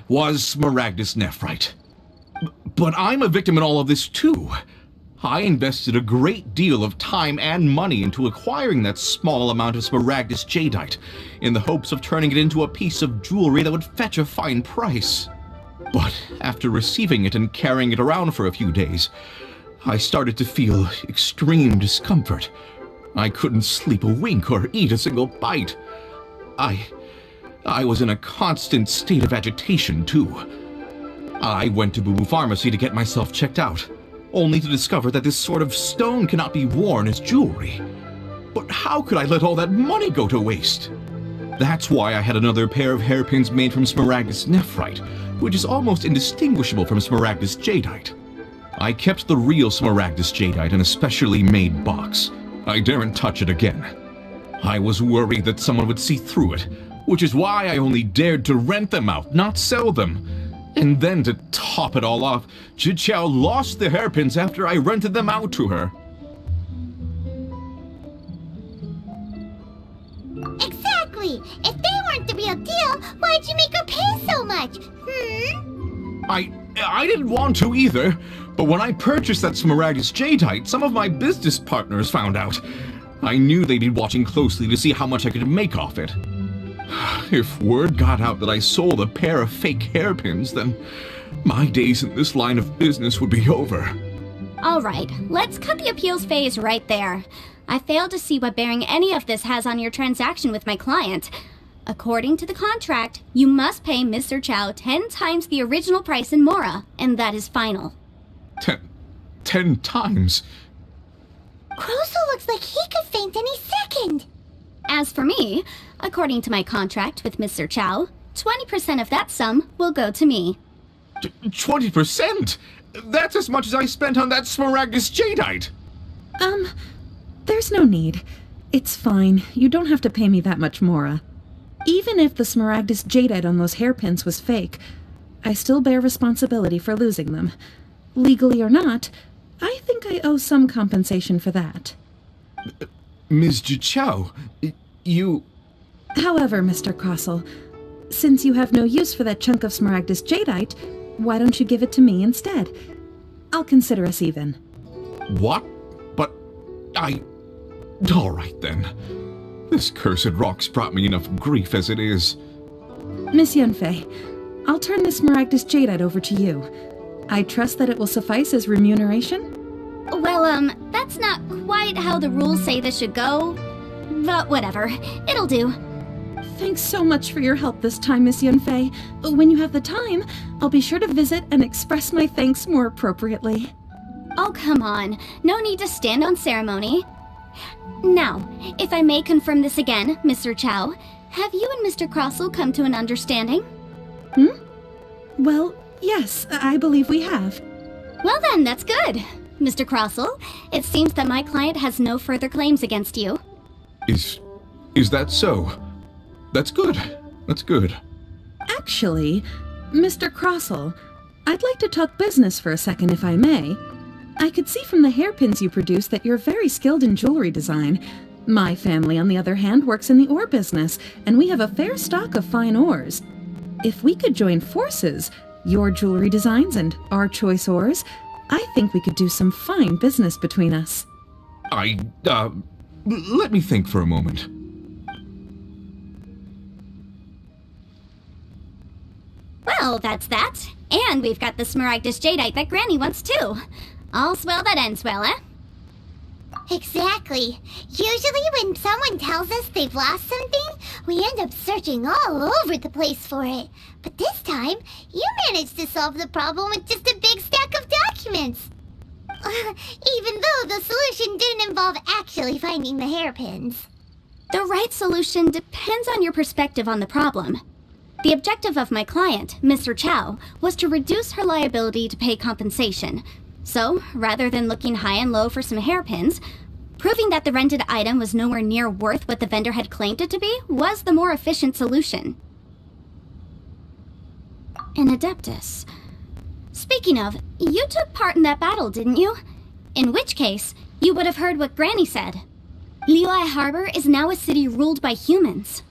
Smaragdus nephrite. But I'm a victim in all of this too. I invested a great deal of time and money into acquiring that small amount of Smaragdus jadeite, in the hopes of turning it into a piece of jewelry that would fetch a fine price. But after receiving it and carrying it around for a few days, I started to feel extreme discomfort. I couldn't sleep a wink or eat a single bite. I was in a constant state of agitation, too. I went to Boo Boo Pharmacy to get myself checked out, only to discover that this sort of stone cannot be worn as jewelry. But how could I let all that money go to waste? That's why I had another pair of hairpins made from Smaragdus nephrite, which is almost indistinguishable from Smaragdus jadeite. I kept the real Smaragdus jadeite in a specially made box. I daren't touch it again. I was worried that someone would see through it, which is why I only dared to rent them out, not sell them. And then to top it all off, Zhiqiao lost the hairpins after I rented them out to her. Exactly! If they weren't the real deal, why'd you make her pay so much? I didn't want to either, but when I purchased that Smaragdus jadeite, some of my business partners found out. I knew they'd be watching closely to see how much I could make off it. If word got out that I sold a pair of fake hairpins, then my days in this line of business would be over. Alright, let's cut the appeals phase right there. I fail to see what bearing any of this has on your transaction with my client. According to the contract, you must pay Mr. Chow 10 times the original price in Mora, and that is final. 10 times? Crosel looks like he could faint any second. As for me, according to my contract with Mr. Chow, 20% of that sum will go to me. 20%? That's as much as I spent on that Smaragdus jadeite! There's no need. It's fine. You don't have to pay me that much, Mora. Even if the Smaragdus jadeite on those hairpins was fake, I still bear responsibility for losing them. Legally or not, I think I owe some compensation for that. Ms. Zhiqiao, you... However, Mr. Crossell, since you have no use for that chunk of Smaragdus jadeite, why don't you give it to me instead? I'll consider us even. What? But all right then. This cursed rock's brought me enough grief as it is. Miss Yanfei, I'll turn this Smaragdus jadeite over to you. I trust that it will suffice as remuneration? Well, that's not quite how the rules say this should go. But whatever, it'll do. Thanks so much for your help this time, Miss Yanfei. When you have the time, I'll be sure to visit and express my thanks more appropriately. Oh, come on. No need to stand on ceremony. Now, if I may confirm this again, Mr. Chow, have you and Mr. Crossell come to an understanding? Well, yes, I believe we have. Well then, that's good. Mr. Crossell, it seems that my client has no further claims against you. Is that so? That's good. That's good. Actually, Mr. Crossell, I'd like to talk business for a second if I may. I could see from the hairpins you produce that you're very skilled in jewelry design. My family, on the other hand, works in the ore business, and we have a fair stock of fine ores. If we could join forces, your jewelry designs and our choice ores, I think we could do some fine business between us. Let me think for a moment. Well, that's that. And we've got the Smaragdus jadeite that Granny wants too. All's well that ends well, eh? Exactly. Usually when someone tells us they've lost something, we end up searching all over the place for it. But this time, you managed to solve the problem with just a big stack of documents. Even though the solution didn't involve actually finding the hairpins. The right solution depends on your perspective on the problem. The objective of my client, Mr. Chow, was to reduce her liability to pay compensation. So, rather than looking high and low for some hairpins, proving that the rented item was nowhere near worth what the vendor had claimed it to be was the more efficient solution. An Adeptus. Speaking of, you took part in that battle, didn't you? In which case, you would have heard what Granny said. Liyue Harbor is now a city ruled by humans.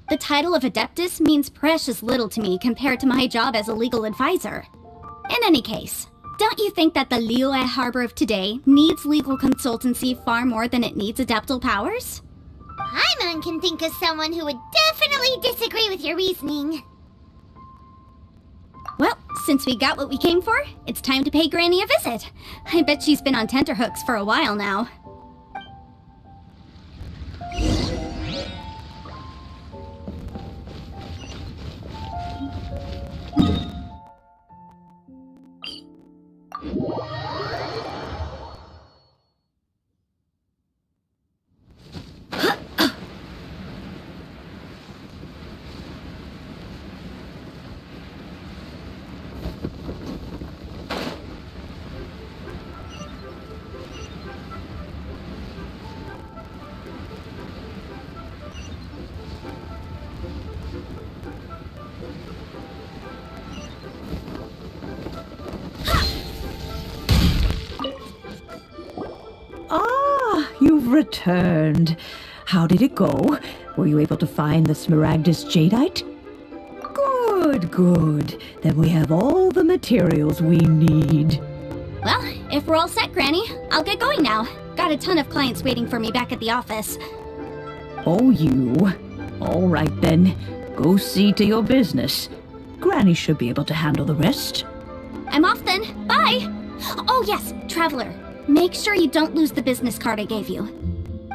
The title of Adeptus means precious little to me compared to my job as a legal advisor. In any case, don't you think that the Liyue Harbor of today needs legal consultancy far more than it needs adeptal powers? Paimon can think of someone who would definitely disagree with your reasoning. Well, since we got what we came for, it's time to pay Granny a visit. I bet she's been on tenterhooks for a while now. returned. How did it go? Were you able to find the Smaragdus Jadeite? Good, good. Then we have all the materials we need. Well, if we're all set, Granny, I'll get going now. Got a ton of clients waiting for me back at the office. Oh, you. All right then. Go see to your business. Granny should be able to handle the rest. I'm off then. Bye! Oh yes, Traveler. Make sure you don't lose the business card I gave you.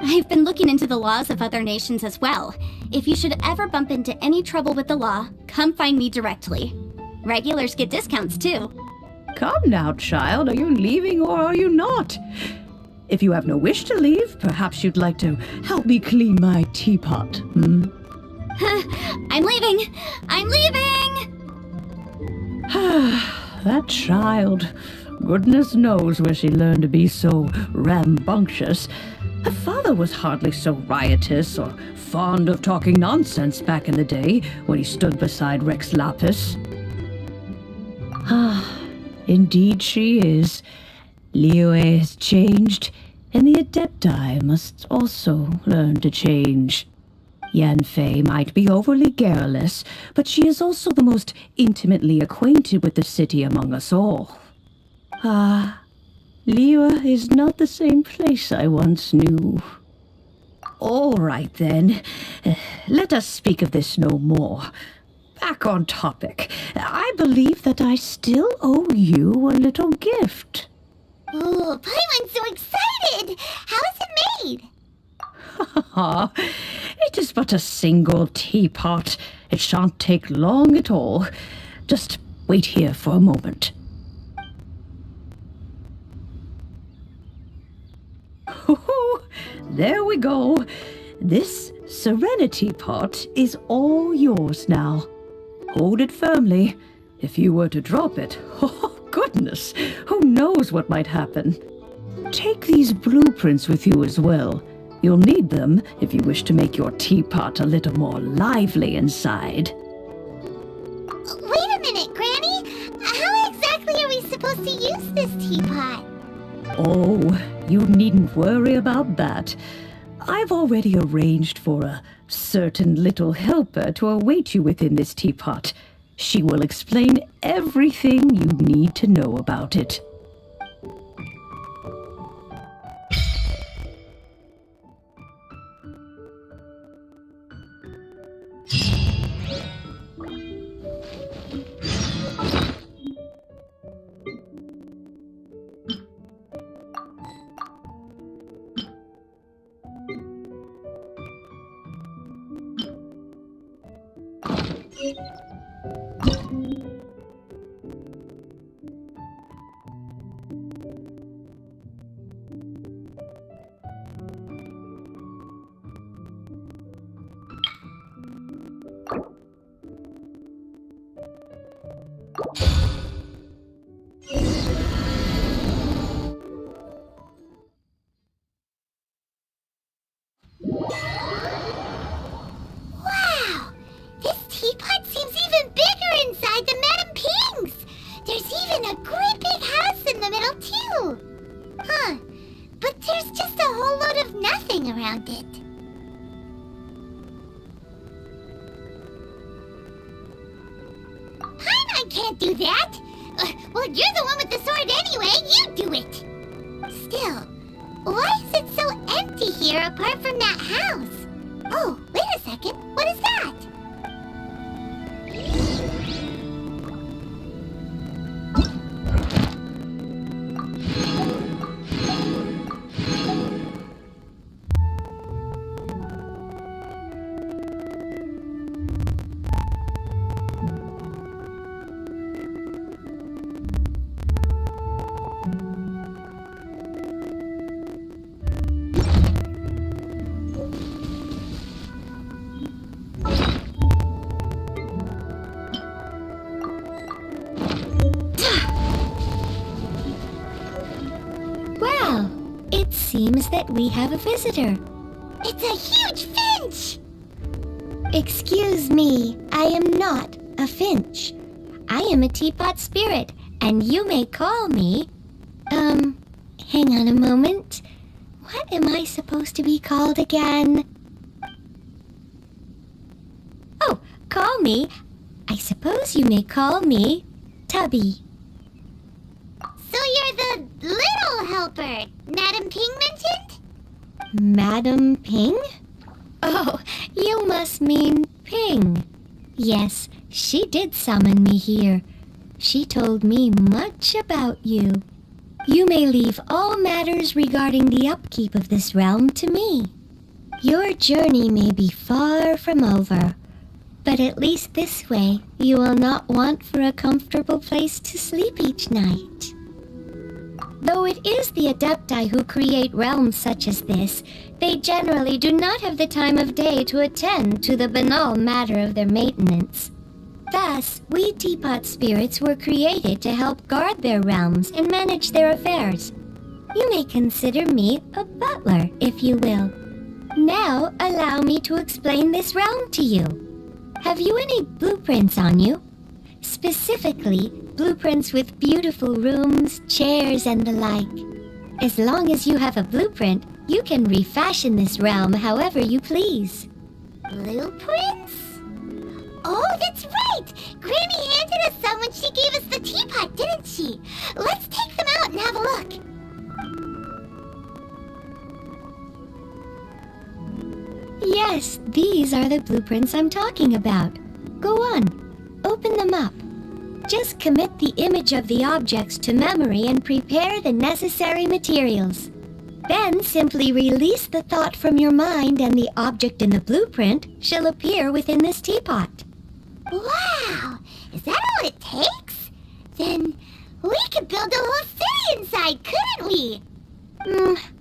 I've been looking into the laws of other nations as well. If you should ever bump into any trouble with the law, come find me directly. Regulars get discounts too. Come now, child. Are you leaving or are you not? If you have no wish to leave, perhaps you'd like to help me clean my teapot, hmm? I'm leaving! I'm leaving! That child. Goodness knows where she learned to be so rambunctious. Her father was hardly so riotous or fond of talking nonsense back in the day when he stood beside Rex Lapis. Indeed she is. Liyue has changed, and the Adepti must also learn to change. Yanfei might be overly garrulous, but she is also the most intimately acquainted with the city among us all. Liyue is not the same place I once knew. All right, then. Let us speak of this no more. Back on topic. I believe that I still owe you a little gift. Oh, Paimon's so excited! How is it made? It is but a single teapot. It shan't take long at all. Just wait here for a moment. There we go. This Serenity Pot is all yours now. Hold it firmly. If you were to drop it, oh goodness, who knows what might happen. Take these blueprints with you as well. You'll need them if you wish to make your teapot a little more lively inside. Wait a minute, Granny! How exactly are we supposed to use this teapot? Oh, you needn't worry about that. I've already arranged for a certain little helper to await you within this teapot. She will explain everything you need to know about it. Wow! This teapot seems even bigger inside than Madame Ping's! There's even a great big house in the middle, too! Huh. But there's just a whole load of nothing around it. Paimon can't do that! Well, you're the one with the sword anyway! You do it! Still, why is it so empty here apart from that house? Oh, wait a second. What is that? Well, it seems that we have a visitor. It's a huge finch! Excuse me, I am not a finch. I am a teapot spirit, and you may call me... hang on a moment. What am I supposed to be called again? Oh, call me. I suppose you may call me Tubby. So you're the little helper Madam Ping mentioned? Madam Ping? Oh, you must mean Ping. Yes, she did summon me here. She told me much about you. You may leave all matters regarding the upkeep of this realm to me. Your journey may be far from over, but at least this way you will not want for a comfortable place to sleep each night. Though it is the Adepti who create realms such as this, they generally do not have the time of day to attend to the banal matter of their maintenance. Thus, we Teapot spirits were created to help guard their realms and manage their affairs. You may consider me a butler, if you will. Now, allow me to explain this realm to you. Have you any blueprints on you? Specifically, blueprints with beautiful rooms, chairs, and the like. As long as you have a blueprint, you can refashion this realm however you please. Blueprints? Oh, that's right! Granny handed us some when she gave us the teapot, didn't she? Let's take them out and have a look. Yes, these are the blueprints I'm talking about. Go on, open them up. Just commit the image of the objects to memory and prepare the necessary materials. Then simply release the thought from your mind and the object in the blueprint shall appear within this teapot. Wow! Is that all it takes? Then we could build a whole city inside, couldn't we?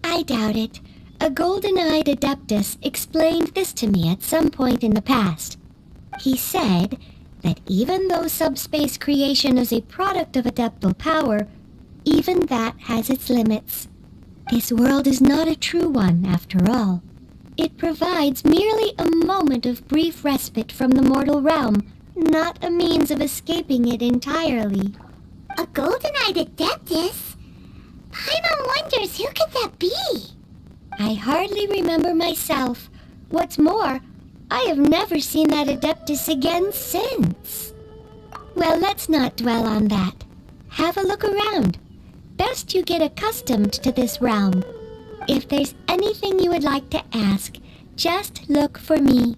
I doubt it. A golden-eyed adeptus explained this to me at some point in the past. He said that even though subspace creation is a product of adeptal power, even that has its limits. This world is not a true one, after all. It provides merely a moment of brief respite from the mortal realm, not a means of escaping it entirely. A golden-eyed adeptus? Paimon wonders who could that be? I hardly remember myself. What's more, I have never seen that adeptus again since. Well, let's not dwell on that. Have a look around. Best you get accustomed to this realm. If there's anything you would like to ask, just look for me.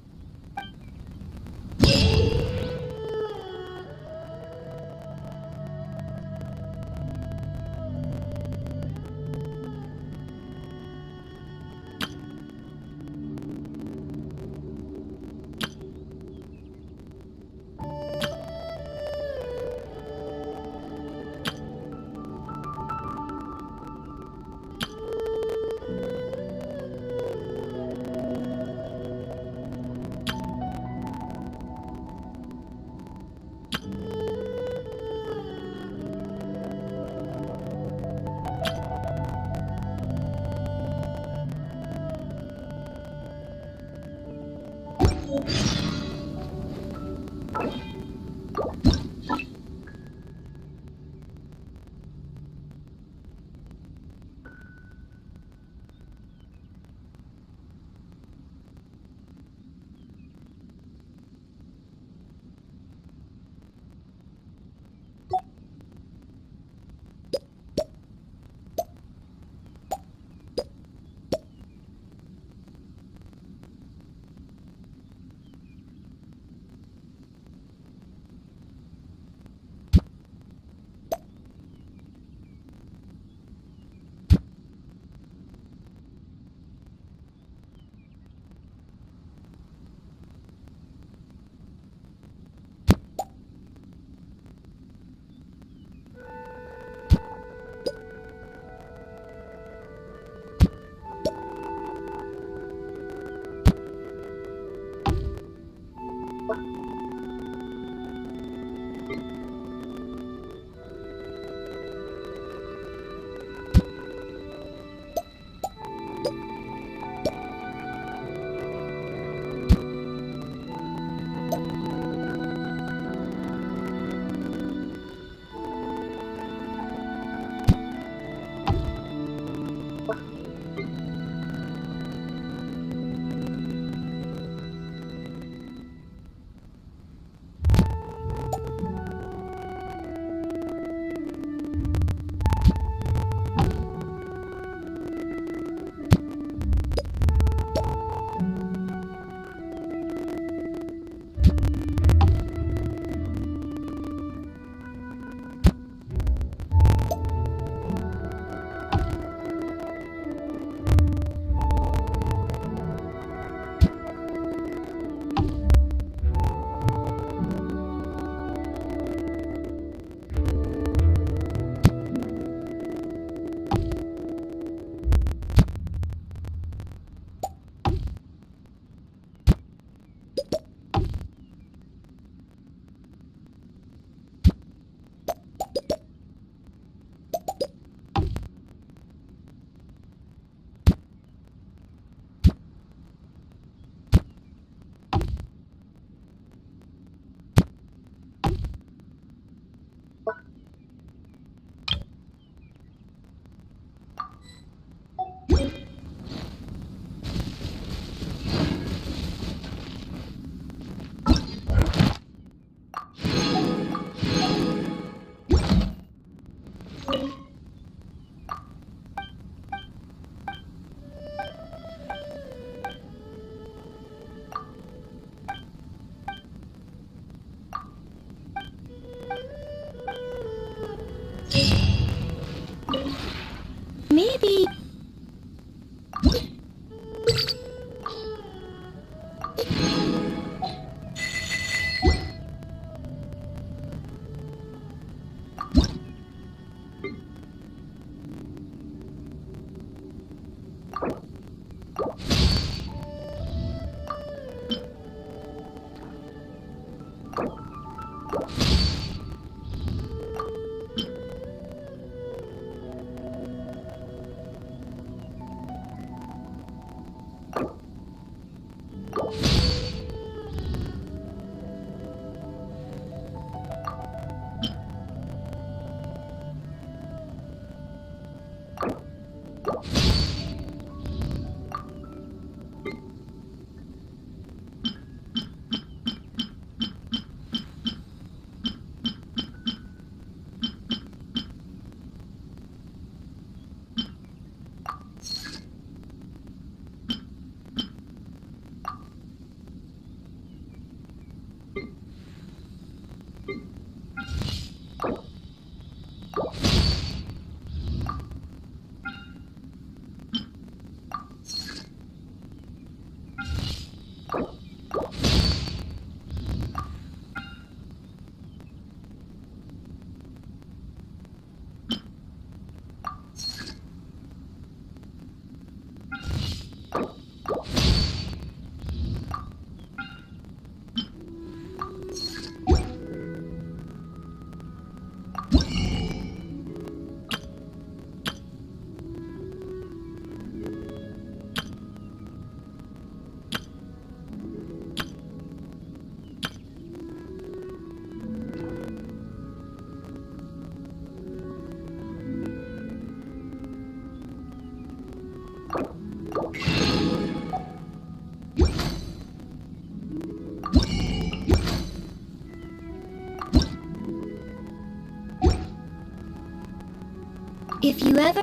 If you ever...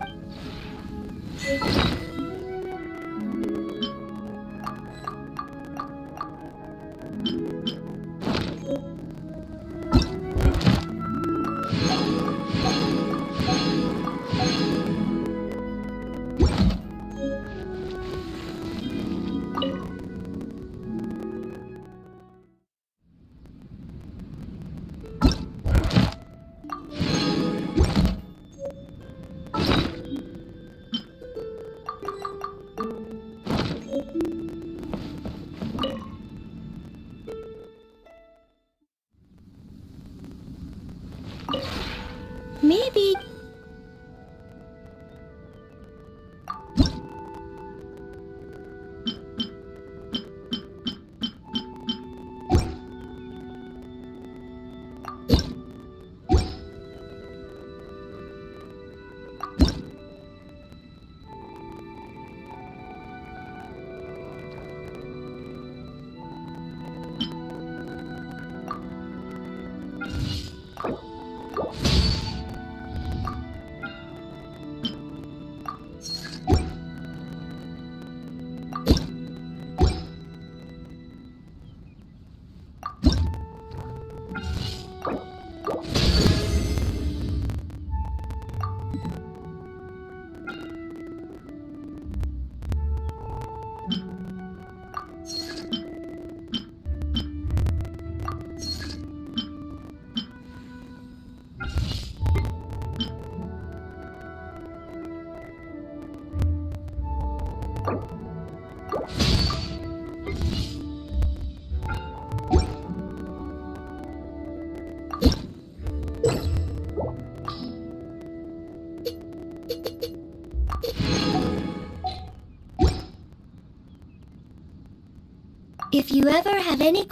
Maybe... If you ever have any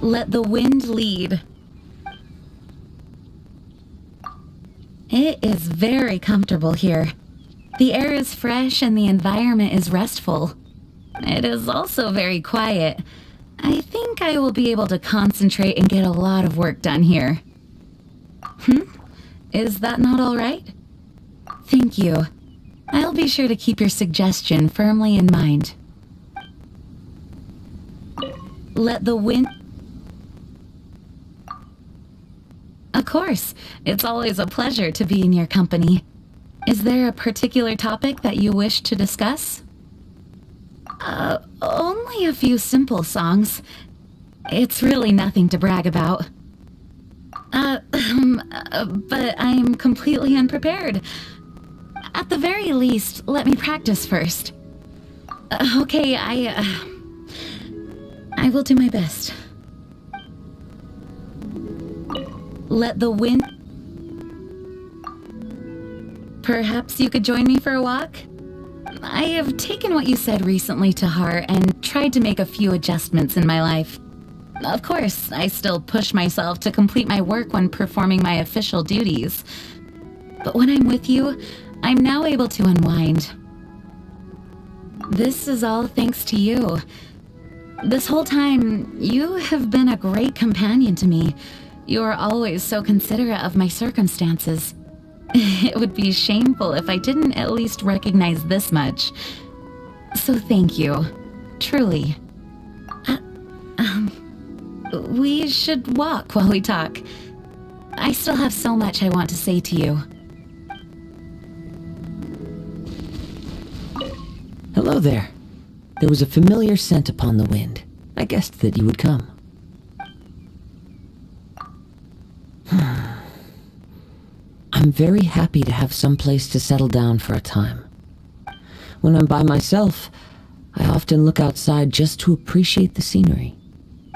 Let the wind lead. It is very comfortable here. The air is fresh and the environment is restful. It is also very quiet. I think I will be able to concentrate and get a lot of work done here. Is that not all right? Thank you. I'll be sure to keep your suggestion firmly in mind. Let the wind... Of course, it's always a pleasure to be in your company. Is there a particular topic that you wish to discuss? Only a few simple songs. It's really nothing to brag about. But I'm completely unprepared. At the very least, let me practice first. Okay, I will do my best. Let the wind... Perhaps you could join me for a walk? I have taken what you said recently to heart and tried to make a few adjustments in my life. Of course, I still push myself to complete my work when performing my official duties. But when I'm with you, I'm now able to unwind. This is all thanks to you. This whole time, you have been a great companion to me. You are always so considerate of my circumstances. It would be shameful if I didn't at least recognize this much. So thank you. Truly. We should walk while we talk. I still have so much I want to say to you. Hello there. There was a familiar scent upon the wind. I guessed that you would come. I'm very happy to have some place to settle down for a time. When I'm by myself, I often look outside just to appreciate the scenery.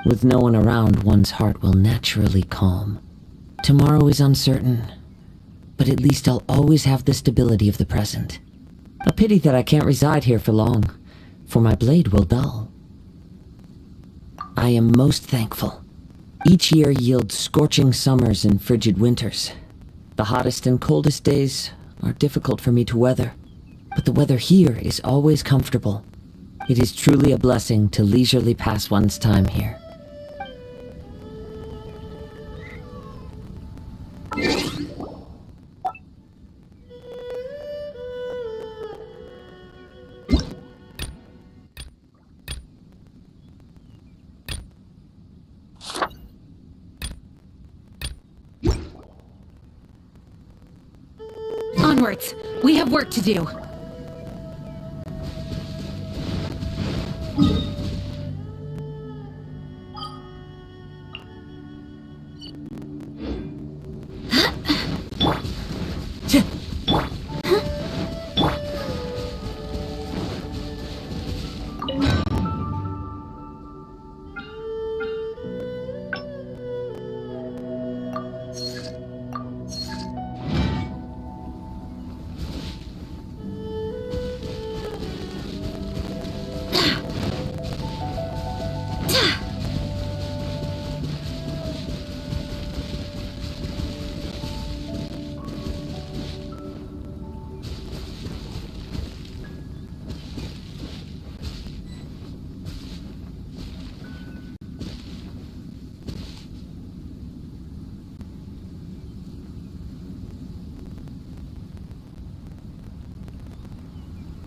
With no one around, one's heart will naturally calm. Tomorrow is uncertain, but at least I'll always have the stability of the present. A pity that I can't reside here for long, for my blade will dull. I am most thankful. Each year yields scorching summers and frigid winters. The hottest and coldest days are difficult for me to weather, but the weather here is always comfortable. It is truly a blessing to leisurely pass one's time here. Onwards! We have work to do!